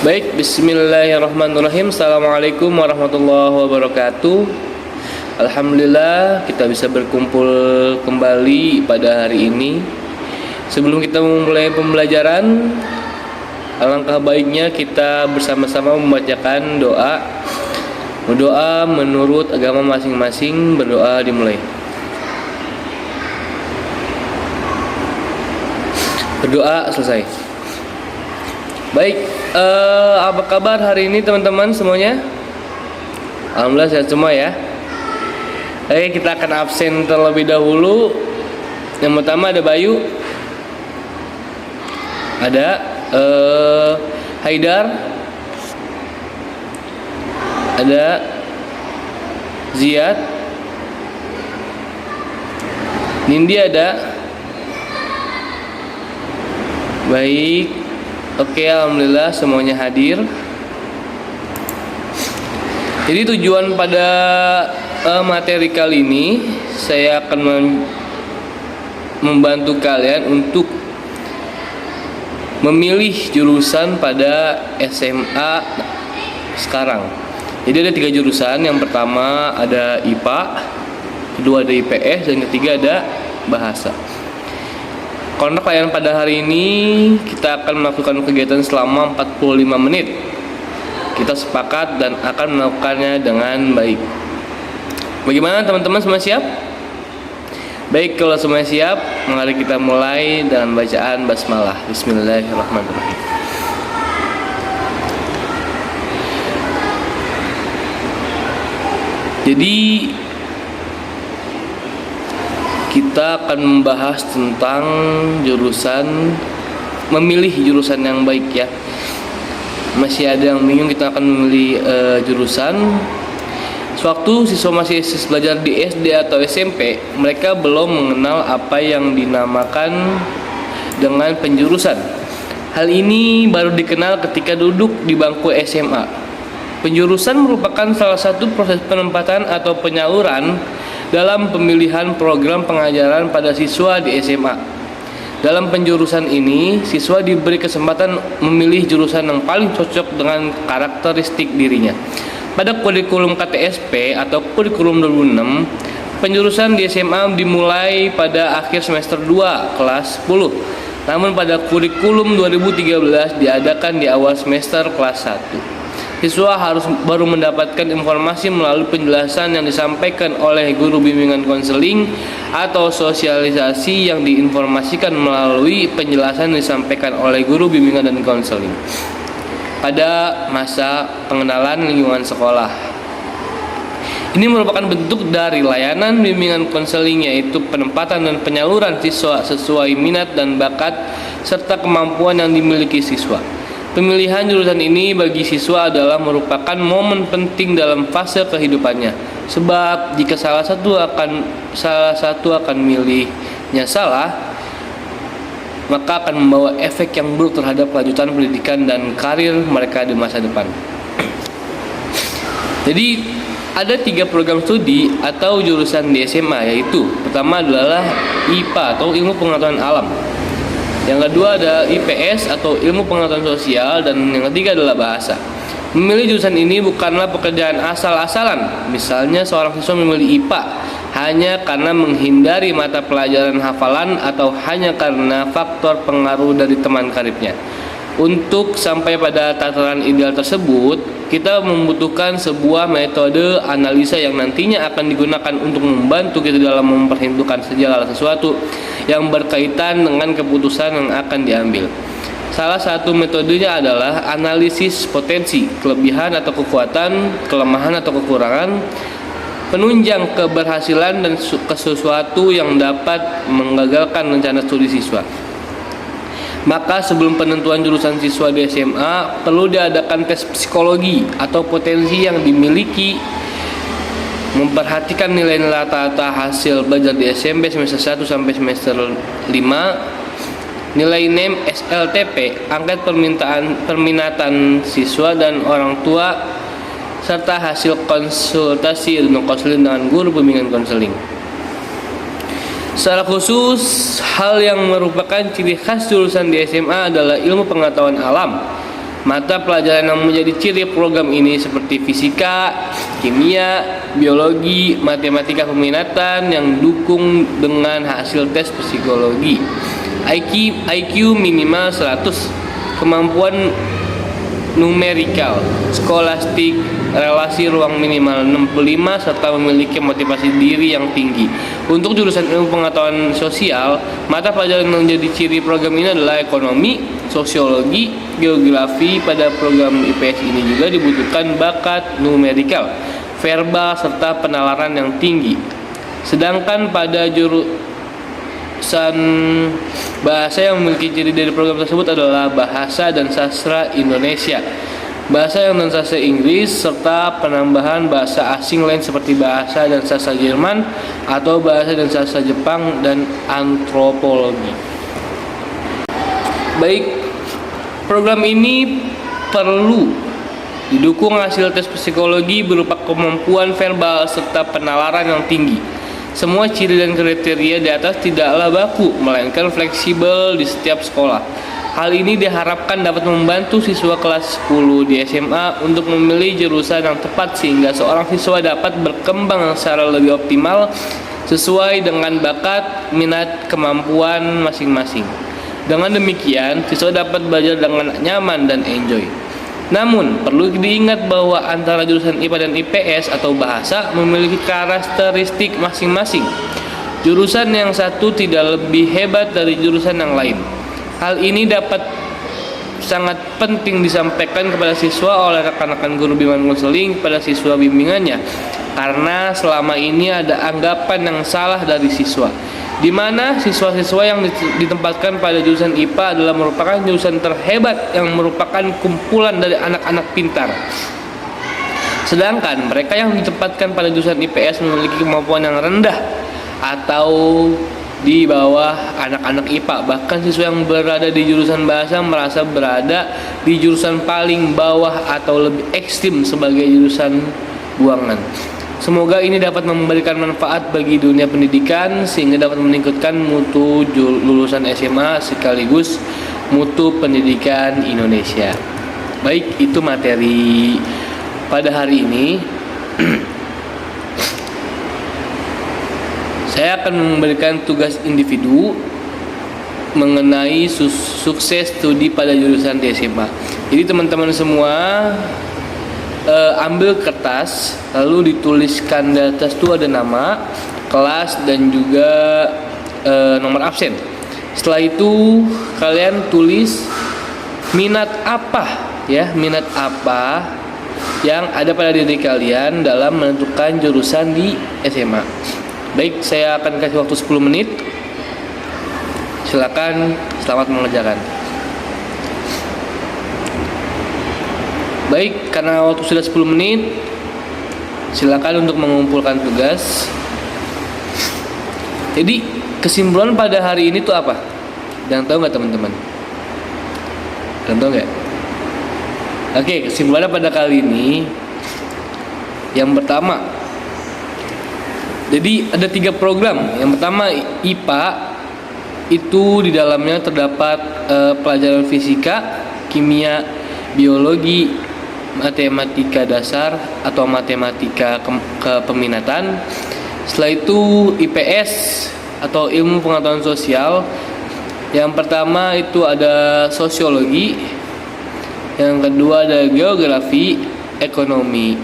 Baik, bismillahirrahmanirrahim. Assalamualaikum warahmatullahi wabarakatuh. Alhamdulillah kita bisa berkumpul kembali pada hari ini. Sebelum kita memulai pembelajaran, alangkah baiknya kita bersama-sama membacakan doa. Berdoa menurut agama masing-masing. Berdoa dimulai. Berdoa selesai. Baik, apa kabar hari ini teman-teman semuanya? Alhamdulillah sehat semua ya. Oke, kita akan absen terlebih dahulu. Yang pertama ada Bayu, ada Haidar, ada Ziyad, Nindi ada. Baik. Oke, alhamdulillah semuanya hadir. Jadi tujuan pada materi kali ini saya akan membantu kalian untuk memilih jurusan pada SMA sekarang. Jadi ada 3 jurusan. Yang pertama ada IPA, kedua ada IPS, dan ketiga ada bahasa. Kontak kalian pada hari ini kita akan melakukan kegiatan selama 45 menit. Kita sepakat dan akan melakukannya dengan baik. Bagaimana teman-teman, semua siap? Baik, kalau semua siap, mari kita mulai dengan bacaan basmalah. Bismillahirrahmanirrahim. Jadi kita akan membahas tentang memilih jurusan yang baik ya. Masih ada yang bingung, kita akan memilih jurusan. Sewaktu siswa masih belajar di SD atau SMP, mereka belum mengenal apa yang dinamakan dengan penjurusan. Hal ini baru dikenal ketika duduk di bangku SMA. Penjurusan merupakan salah satu proses penempatan atau penyaluran dalam pemilihan program pengajaran pada siswa di SMA. Dalam penjurusan ini, siswa diberi kesempatan memilih jurusan yang paling cocok dengan karakteristik dirinya. Pada kurikulum KTSP atau kurikulum 2006, penjurusan di SMA dimulai pada akhir semester 2 kelas 10. Namun pada kurikulum 2013 diadakan di awal semester kelas 1. Siswa harus baru mendapatkan informasi melalui penjelasan yang disampaikan oleh guru bimbingan konseling atau sosialisasi yang diinformasikan melalui penjelasan yang disampaikan oleh guru bimbingan dan konseling pada masa pengenalan lingkungan sekolah. Ini merupakan bentuk dari layanan bimbingan konseling, yaitu penempatan dan penyaluran siswa sesuai minat dan bakat serta kemampuan yang dimiliki siswa. Pemilihan jurusan ini bagi siswa adalah merupakan momen penting dalam fase kehidupannya. Sebab jika salah satu akan milihnya salah, maka akan membawa efek yang buruk terhadap kelanjutan pendidikan dan karir mereka di masa depan. Jadi ada 3 program studi atau jurusan di SMA, yaitu pertama adalah IPA atau ilmu pengetahuan alam. Yang kedua ada IPS atau ilmu pengetahuan sosial, dan yang ketiga adalah bahasa. Memilih jurusan ini bukanlah pekerjaan asal-asalan. Misalnya seorang siswa memilih IPA hanya karena menghindari mata pelajaran hafalan atau hanya karena faktor pengaruh dari teman karibnya. Untuk sampai pada tataran ideal tersebut, kita membutuhkan sebuah metode analisa yang nantinya akan digunakan untuk membantu kita dalam memperhitungkan segala sesuatu yang berkaitan dengan keputusan yang akan diambil. Salah satu metodenya adalah analisis potensi, kelebihan atau kekuatan, kelemahan atau kekurangan, penunjang keberhasilan dan sesuatu yang dapat menggagalkan rencana studi siswa. Maka sebelum penentuan jurusan siswa di SMA, perlu diadakan tes psikologi atau potensi yang dimiliki, memperhatikan nilai-nilai rata-rata hasil belajar di SMP semester 1 sampai semester 5, nilai NEM, SLTP, angket permintaan siswa dan orang tua, serta hasil konsultasi ilmu konseling dengan guru bimbingan konseling. Secara khusus, hal yang merupakan ciri khas jurusan di SMA adalah ilmu pengetahuan alam. Mata pelajaran yang menjadi ciri program ini seperti fisika, kimia, biologi, matematika peminatan yang dukung dengan hasil tes psikologi. IQ minimal 100, kemampuan numerikal, skolastik, relasi ruang minimal 65, serta memiliki motivasi diri yang tinggi. Untuk jurusan ilmu pengetahuan sosial, mata pelajaran yang menjadi ciri program ini adalah ekonomi, sosiologi, geografi. Pada program IPS ini juga dibutuhkan bakat numerikal, verbal, serta penalaran yang tinggi. Sedangkan pada jurusan bahasa yang memiliki ciri dari program tersebut adalah bahasa dan sastra Indonesia, bahasa dan sastra Inggris, serta penambahan bahasa asing lain seperti bahasa dan sastra Jerman atau bahasa dan sastra Jepang dan antropologi. Baik, program ini perlu didukung hasil tes psikologi berupa kemampuan verbal serta penalaran yang tinggi. Semua ciri dan kriteria di atas tidaklah baku, melainkan fleksibel di setiap sekolah. Hal ini diharapkan dapat membantu siswa kelas 10 di SMA untuk memilih jurusan yang tepat sehingga seorang siswa dapat berkembang secara lebih optimal sesuai dengan bakat, minat, kemampuan masing-masing. Dengan demikian, siswa dapat belajar dengan nyaman dan enjoy. Namun, perlu diingat bahwa antara jurusan IPA dan IPS atau bahasa memiliki karakteristik masing-masing. Jurusan yang satu tidak lebih hebat dari jurusan yang lain. Hal ini dapat sangat penting disampaikan kepada siswa oleh rekan-rekan guru bimbingan konseling pada siswa bimbingannya, karena selama ini ada anggapan yang salah dari siswa, di mana siswa-siswa yang ditempatkan pada jurusan IPA adalah merupakan jurusan terhebat yang merupakan kumpulan dari anak-anak pintar. Sedangkan mereka yang ditempatkan pada jurusan IPS memiliki kemampuan yang rendah atau di bawah anak-anak IPA. Bahkan siswa yang berada di jurusan bahasa merasa berada di jurusan paling bawah atau lebih ekstrim sebagai jurusan buangan. Semoga ini dapat memberikan manfaat bagi dunia pendidikan sehingga dapat meningkatkan mutu lulusan SMA sekaligus mutu pendidikan Indonesia. Baik, itu materi pada hari ini. Saya akan memberikan tugas individu mengenai sukses studi pada jurusan di SMA. Jadi teman-teman semua ambil kertas, lalu dituliskan di atas itu ada nama, kelas, dan juga nomor absen. Setelah itu kalian tulis minat apa yang ada pada diri kalian dalam menentukan jurusan di SMA. Baik, saya akan kasih waktu 10 menit. Silakan, selamat mengerjakan. Baik, karena waktu sudah 10 menit, silakan untuk mengumpulkan tugas. Jadi, kesimpulan pada hari ini tuh apa? Yang tahu nggak teman-teman? Yang tahu nggak? Oke, kesimpulannya pada kali ini, yang pertama, jadi ada 3 program. Yang pertama IPA, itu di dalamnya terdapat pelajaran fisika, kimia, biologi, matematika dasar atau matematika kepeminatan. Setelah itu IPS atau ilmu pengetahuan sosial. Yang pertama itu ada sosiologi, yang kedua ada geografi, ekonomi,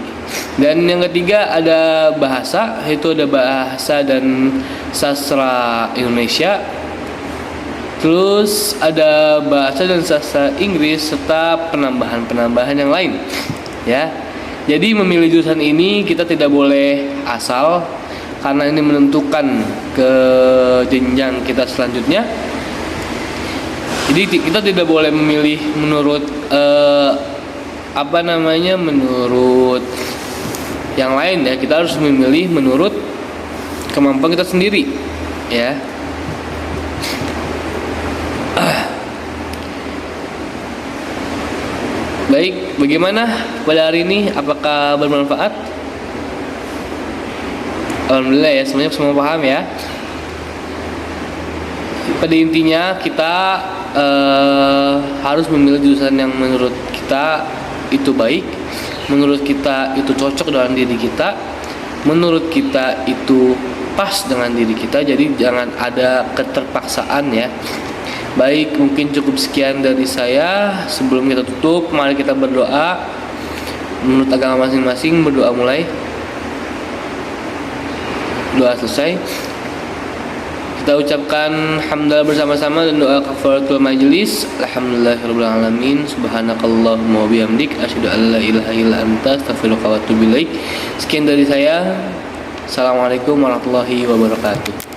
dan yang ketiga ada bahasa, yaitu ada bahasa dan sastra Indonesia. Terus ada bahasa dan sastra Inggris serta penambahan-penambahan yang lain. Ya. Jadi memilih jurusan ini kita tidak boleh asal, karena ini menentukan ke jenjang kita selanjutnya. Jadi kita tidak boleh memilih menurut menurut yang lain ya. Kita harus memilih menurut kemampuan kita sendiri, ya. Baik, bagaimana pada hari ini? Apakah bermanfaat? Alhamdulillah ya, semuanya semua paham ya. Pada intinya kita harus memilih jurusan yang menurut kita kita itu baik, menurut kita itu cocok dengan diri kita, menurut kita itu pas dengan diri kita. Jadi jangan ada keterpaksaan ya. Baik, mungkin cukup sekian dari saya. Sebelum kita tutup, mari kita berdoa. Menurut agama masing-masing, berdoa mulai. Doa selesai, kita ucapkan hamdalah bersama-sama dan doa kafaratul majelis. Alhamdulillahirabbil alamin. Subhanakallahumma wa bihamdik asyhadu an la ilaha illa anta astaghfiruka wa atubu ilaik. Sekian dari saya. Assalamualaikum warahmatullahi wabarakatuh.